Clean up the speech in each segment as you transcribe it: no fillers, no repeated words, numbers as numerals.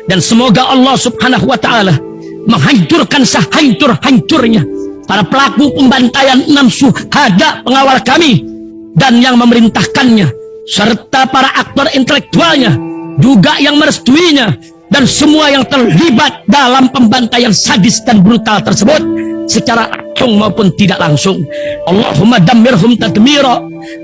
Dan semoga Allah subhanahu wa ta'ala menghancurkan sehancur-hancurnya para pelaku pembantaian 6 syuhada pengawal kami dan yang memerintahkannya, serta para aktor intelektualnya juga yang merestuinya, dan semua yang terlibat dalam pembantaian sadis dan brutal tersebut secara langsung maupun tidak langsung. Allahumma dammirhum tadmira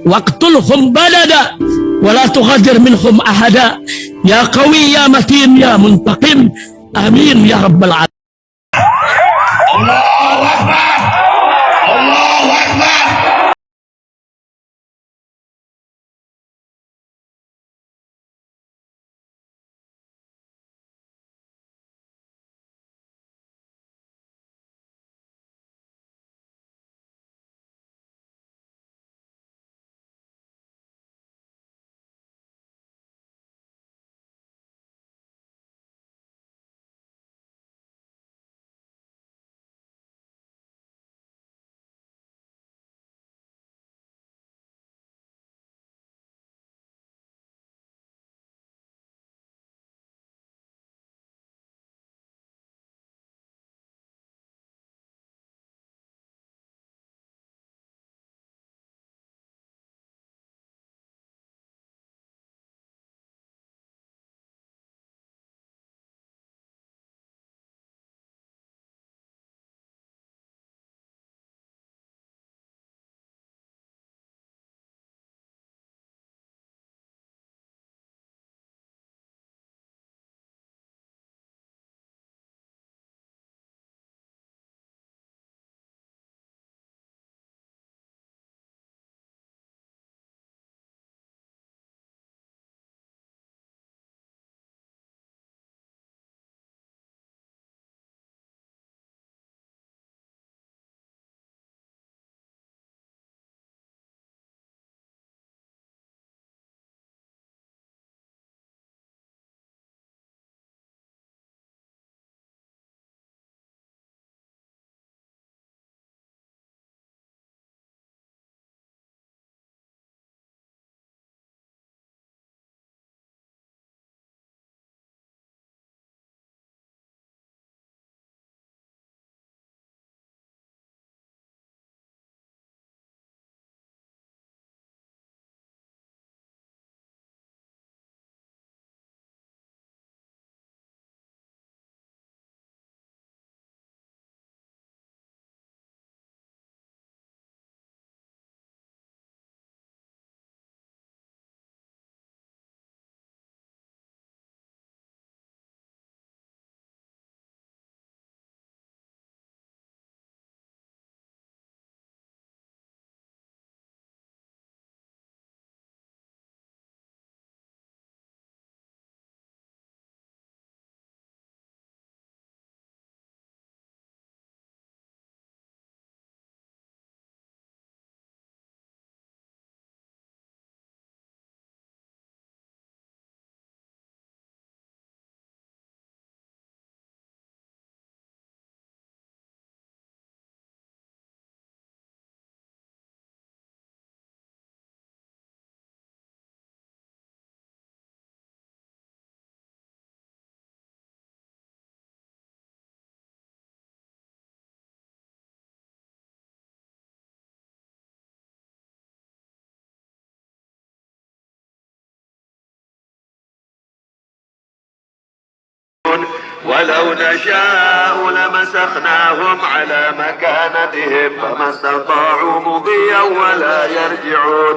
waqtulhum balada wala tughadir minhum ahada ya qawi ya matin ya muntaqim amin ya rabbal alamin. Allahu akbar, Allahu akbar. ولو نشاء لمسخناهم على مكانتهم فما استطاعوا مضيا ولا يرجعون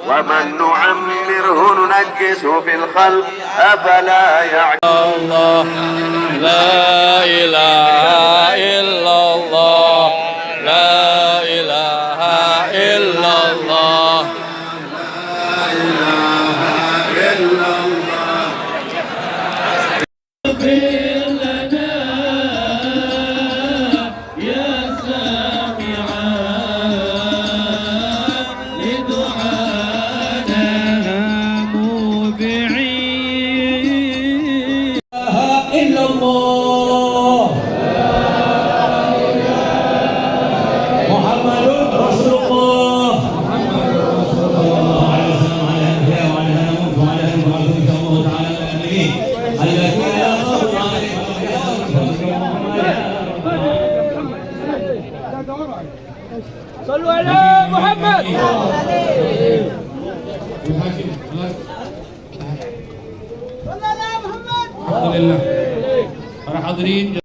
ومن نعمره ننكسه في الخلق أفلا يعقلون. الله لا إله إلا الله لا إله إلا الله لا إله إلا الله. الذين صلوا على محمد. Alhamdulillah. Para hadirin,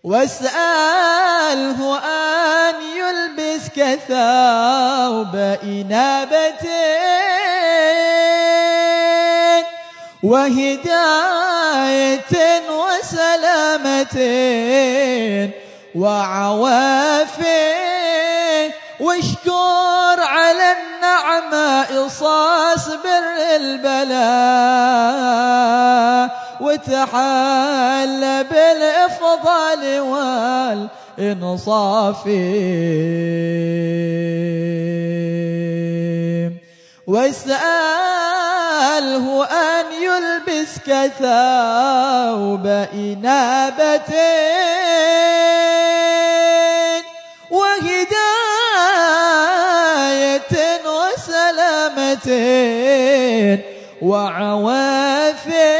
واسأله أن يلبسك ثوب إنابة وهداية وسلامة وعوافي واشكر على النعماء صاصبر البلاء وتحل بالإفضال والإنصاف واسأله أن يلبسك ثوب إنابة وهداية وسلامة وعوافي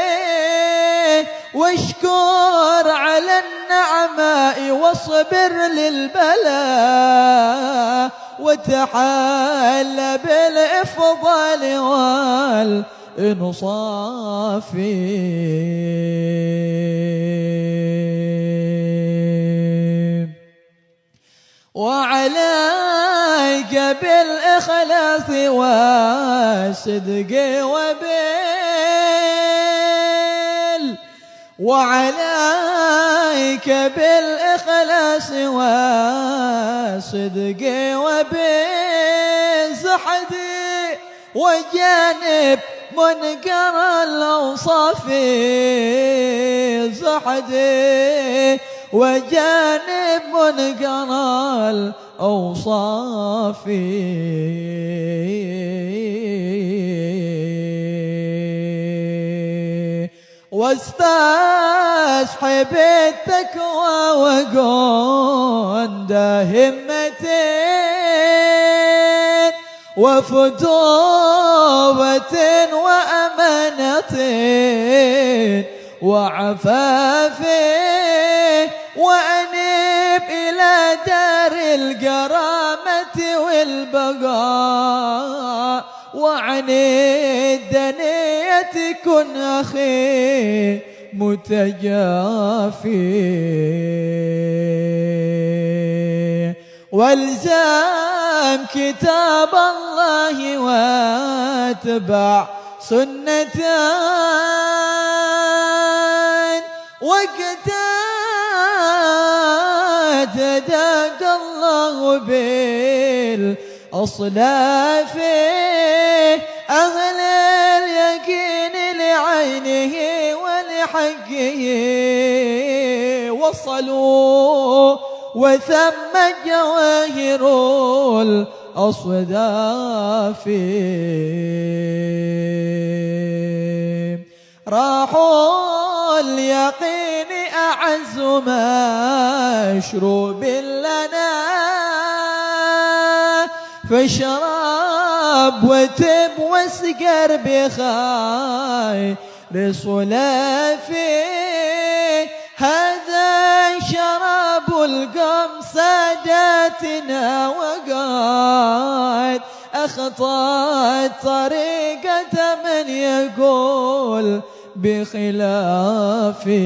واشكر على النعماء واصبر للبلاء وتحل بالإفضال والإنصاف وعليك بالإخلاص والصدق وعليك بالإخلاص والصدق وبالزحد وجانب منكر الأوصاف زحد وجانب منكر الأوصاف واستصحب التقوى وقند همتين وفتوبة وأمانة وعفاف وأنب إلى دار الكرامة والبقاء وعن الدنية كن أخي متجافي والزام كتاب الله واتبع سنته وقتاد هداك الله بالأصلاف أهل اليقين لعينه ولحقه وصلوا وثم جواهر الأصداف راحوا اليقين أعز مشروب لنا فاشرب وتب واسقر بخير صلافي هذا شراب القوم ساداتنا وقد أخطأت طريقة من يقول بخلافي.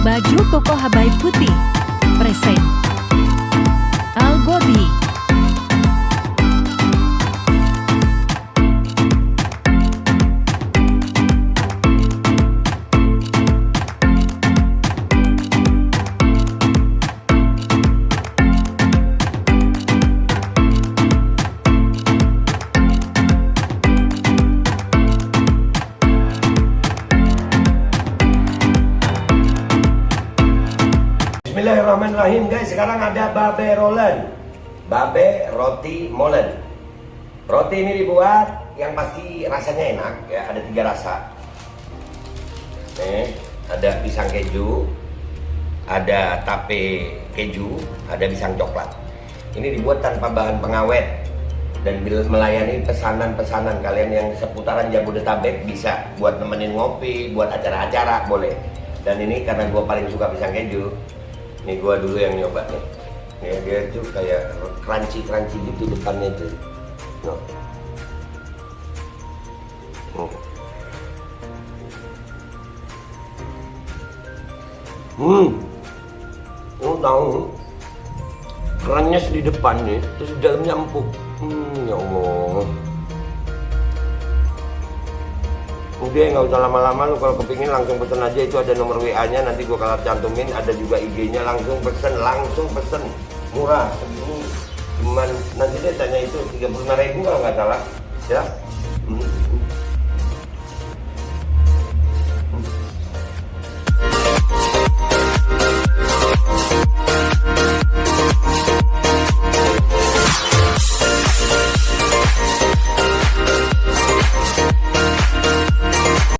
Baju koko Habaib Putih present Al Gobi. Bismillahirrahmanirrahim guys, sekarang ada babe rolen, babe roti molen. Roti ini dibuat yang pasti rasanya enak ya, ada 3 rasa. Nih, ada pisang keju, ada tape keju, ada pisang coklat. Ini dibuat tanpa bahan pengawet. dan melayani pesanan-pesanan kalian yang seputaran Jabodetabek, bisa buat nemenin ngopi, buat acara-acara boleh. Dan ini karena gue paling suka pisang keju, nih gue dulu yang nyoba nih. Ya, dia tuh kayak crunchy gitu depannya tuh. No. Lu tahu kerannya di depan nih, terus di dalamnya empuk. Ya Allah. Udah nggak usah lama-lama, lu kalau kepingin langsung pesen aja, itu ada nomor WA-nya, nanti gua kalau cantumin, ada juga IG-nya, langsung pesen, murah. Cuman nanti dia tanya itu 35.000 kalau nggak salah, ya.